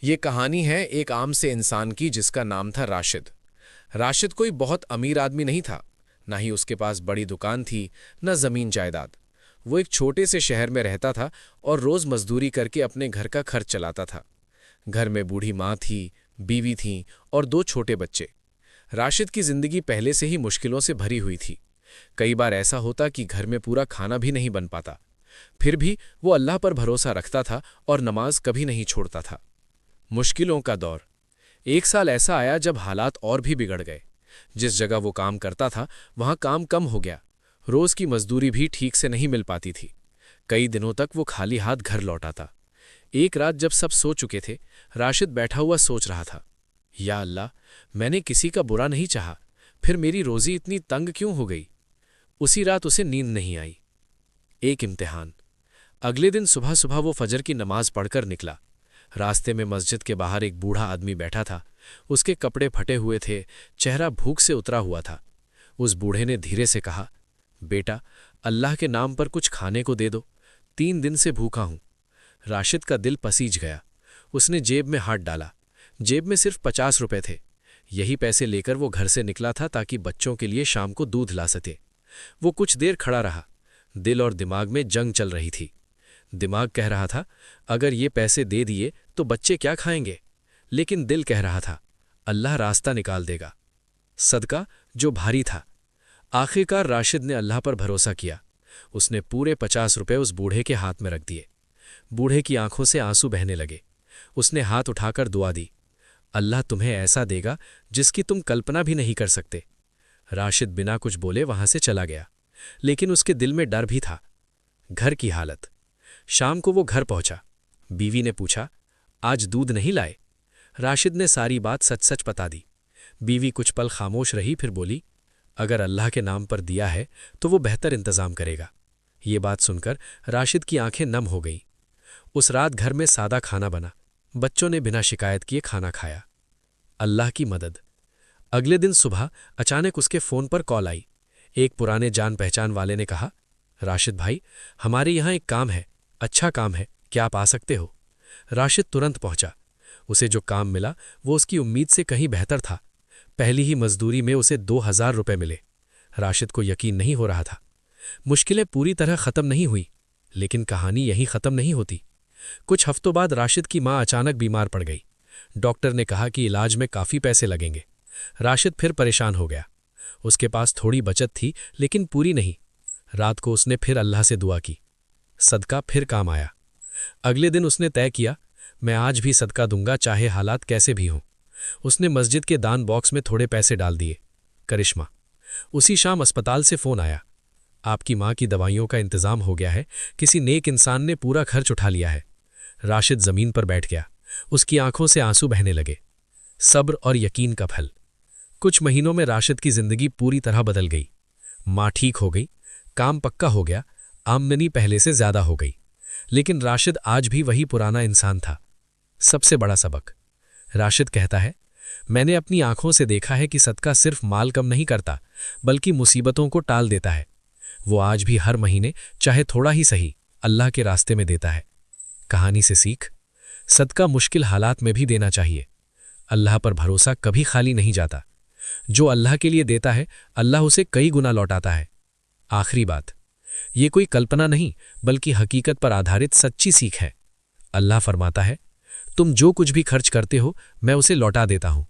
ये कहानी है एक आम से इंसान की जिसका नाम था राशिद। राशिद कोई बहुत अमीर आदमी नहीं था। ना ही उसके पास बड़ी दुकान थी, न जमीन जायदाद। वो एक छोटे से शहर में रहता था और रोज मजदूरी करके अपने घर का खर्च चलाता था। घर में बूढ़ी माँ थी, बीवी थी और दो छोटे बच्चे। राशिद की जिंदगी पहले से ही मुश्किलों से भरी हुई थी। कई बार ऐसा होता कि घर में पूरा खाना भी नहीं बन पाता। फिर भी वो अल्लाह पर भरोसा रखता था और नमाज कभी नहीं छोड़ता था। मुश्किलों का दौर। एक साल ऐसा आया जब हालात और भी बिगड़ गए। जिस जगह वो काम करता था वहां काम कम हो गया। रोज की मजदूरी भी ठीक से नहीं मिल पाती थी। कई दिनों तक वो खाली हाथ घर लौटा था। एक रात जब सब सो चुके थे, राशिद बैठा हुआ सोच रहा था, या अल्लाह, मैंने किसी का बुरा नहीं चाहा, फिर मेरी रोजी इतनी तंग क्यों हो गई। उसी रात उसे नींद नहीं आई। एक इम्तिहान। अगले दिन सुबह सुबह वो फजर की नमाज पढ़कर निकला। रास्ते में मस्जिद के बाहर एक बूढ़ा आदमी बैठा था। उसके कपड़े फटे हुए थे, चेहरा भूख से उतरा हुआ था। उस बूढ़े ने धीरे से कहा, बेटा, अल्लाह के नाम पर कुछ खाने को दे दो, 3 दिन से भूखा हूं। राशिद का दिल पसीज गया। उसने जेब में हाथ डाला। जेब में सिर्फ 50 रुपए थे। यही पैसे लेकर वो घर से निकला था ताकि बच्चों के लिए शाम को दूध ला सके। वो कुछ देर खड़ा रहा। दिल और दिमाग में जंग चल रही थी। दिमाग कह रहा था, अगर ये पैसे दे दिए तो बच्चे क्या खाएंगे। लेकिन दिल कह रहा था, अल्लाह रास्ता निकाल देगा। सदका जो भारी था। आखिरकार राशिद ने अल्लाह पर भरोसा किया। उसने पूरे 50 रुपए उस बूढ़े के हाथ में रख दिए। बूढ़े की आंखों से आंसू बहने लगे। उसने हाथ उठाकर दुआ दी, अल्लाह तुम्हें ऐसा देगा जिसकी तुम कल्पना भी नहीं कर सकते। राशिद बिना कुछ बोले वहां से चला गया। लेकिन उसके दिल में डर भी था। घर की हालत। शाम को वो घर पहुंचा। बीवी ने पूछा, आज दूध नहीं लाए। राशिद ने सारी बात सच सच बता दी। बीवी कुछ पल खामोश रही, फिर बोली, अगर अल्लाह के नाम पर दिया है तो वो बेहतर इंतजाम करेगा। ये बात सुनकर राशिद की आंखें नम हो गईं। उस रात घर में सादा खाना बना। बच्चों ने बिना शिकायत किए खाना खाया। अल्लाह की मदद। अगले दिन सुबह अचानक उसके फोन पर कॉल आई। एक पुराने जान पहचान वाले ने कहा, राशिद भाई, हमारे यहां एक काम है, अच्छा काम है, क्या आप आ सकते हो। राशिद तुरंत पहुंचा। उसे जो काम मिला वो उसकी उम्मीद से कहीं बेहतर था। पहली ही मजदूरी में उसे 2000 रुपए मिले। राशिद को यकीन नहीं हो रहा था। मुश्किलें पूरी तरह खत्म नहीं हुई, लेकिन कहानी यहीं खत्म नहीं होती। कुछ हफ्तों बाद राशिद की मां अचानक बीमार पड़ गई। डॉक्टर ने कहा कि इलाज में काफी पैसे लगेंगे। राशिद फिर परेशान हो गया। उसके पास थोड़ी बचत थी, लेकिन पूरी नहीं। रात को उसने फिर अल्लाह से दुआ की। सदका फिर काम आया। अगले दिन उसने तय किया, मैं आज भी सदका दूंगा, चाहे हालात कैसे भी हों। उसने मस्जिद के दान बॉक्स में थोड़े पैसे डाल दिए। करिश्मा। उसी शाम अस्पताल से फोन आया, आपकी मां की दवाइयों का इंतजाम हो गया है, किसी नेक इंसान ने पूरा खर्च उठा लिया है। राशिद जमीन पर बैठ गया। उसकी आंखों से आंसू बहने लगे। सब्र और यकीन का फल। कुछ महीनों में राशिद की जिंदगी पूरी तरह बदल गई। मां ठीक हो गई, काम पक्का हो गया, आमदनी पहले से ज्यादा हो गई। लेकिन राशिद आज भी वही पुराना इंसान था। सबसे बड़ा सबक। राशिद कहता है, मैंने अपनी आंखों से देखा है कि सदका सिर्फ माल कम नहीं करता, बल्कि मुसीबतों को टाल देता है। वो आज भी हर महीने, चाहे थोड़ा ही सही, अल्लाह के रास्ते में देता है। कहानी से सीख। सदका मुश्किल हालात में भी देना चाहिए। अल्लाह पर भरोसा कभी खाली नहीं जाता। जो अल्लाह के लिए देता है, अल्लाह उसे कई गुना लौटाता है। आखिरी बात, ये कोई कल्पना नहीं, बल्कि हकीकत पर आधारित सच्ची सीख है। अल्लाह फरमाता है, तुम जो कुछ भी खर्च करते हो, मैं उसे लौटा देता हूं।